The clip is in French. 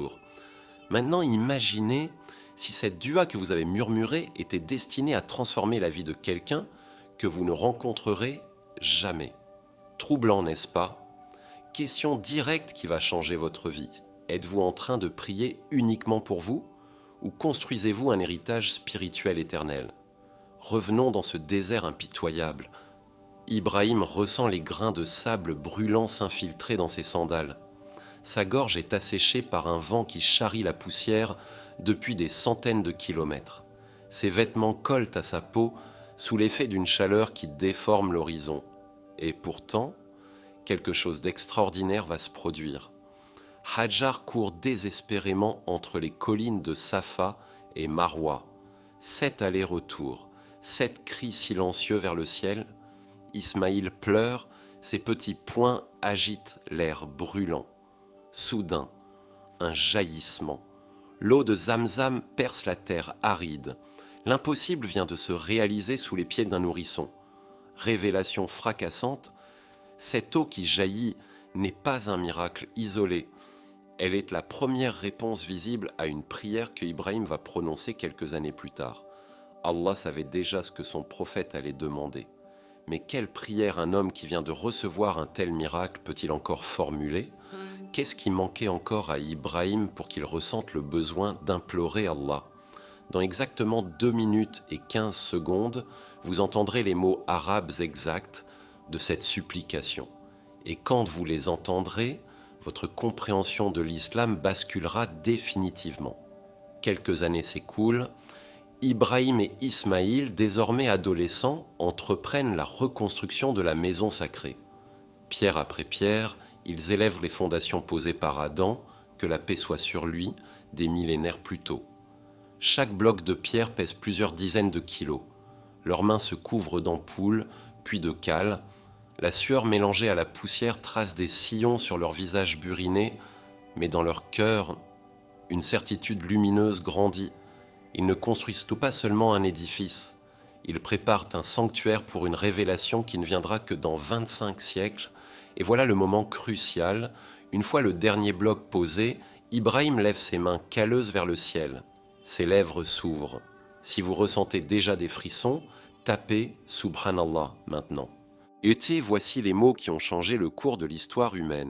retour. Maintenant, imaginez si cette dua que vous avez murmurée était destinée à transformer la vie de quelqu'un que vous ne rencontrerez jamais. Troublant, n'est-ce pas? Question directe qui va changer votre vie. Êtes-vous en train de prier uniquement pour vous ou construisez-vous un héritage spirituel éternel? Revenons dans ce désert impitoyable. Ibrahim ressent les grains de sable brûlant s'infiltrer dans ses sandales. Sa gorge est asséchée par un vent qui charrie la poussière depuis des centaines de kilomètres. Ses vêtements collent à sa peau sous l'effet d'une chaleur qui déforme l'horizon. Et pourtant, quelque chose d'extraordinaire va se produire. Hajar court désespérément entre les collines de Safa et Marwa. 7 allers-retours, 7 cris silencieux vers le ciel. Ismaïl pleure, ses petits poings agitent l'air brûlant. Soudain, un jaillissement. L'eau de Zamzam perce la terre aride. L'impossible vient de se réaliser sous les pieds d'un nourrisson. Révélation fracassante, cette eau qui jaillit n'est pas un miracle isolé. Elle est la première réponse visible à une prière que Ibrahim va prononcer quelques années plus tard. Allah savait déjà ce que son prophète allait demander. Mais quelle prière un homme qui vient de recevoir un tel miracle peut-il encore formuler? Qu'est-ce qui manquait encore à Ibrahim pour qu'il ressente le besoin d'implorer Allah? Dans exactement 2 minutes et 15 secondes, vous entendrez les mots arabes exacts de cette supplication. Et quand vous les entendrez, votre compréhension de l'islam basculera définitivement. Quelques années s'écoulent. Ibrahim et Ismaïl, désormais adolescents, entreprennent la reconstruction de la maison sacrée. Pierre après pierre, ils élèvent les fondations posées par Adam, que la paix soit sur lui, des millénaires plus tôt. Chaque bloc de pierre pèse plusieurs dizaines de kilos. Leurs mains se couvrent d'ampoules, puis de cales. La sueur mélangée à la poussière trace des sillons sur leur visage buriné, mais dans leur cœur, une certitude lumineuse grandit. Ils ne construisent pas seulement un édifice, ils préparent un sanctuaire pour une révélation qui ne viendra que dans 25 siècles. Et voilà le moment crucial. Une fois le dernier bloc posé, Ibrahim lève ses mains calleuses vers le ciel. Ses lèvres s'ouvrent. Si vous ressentez déjà des frissons, tapez Subhanallah maintenant. Et voici les mots qui ont changé le cours de l'histoire humaine.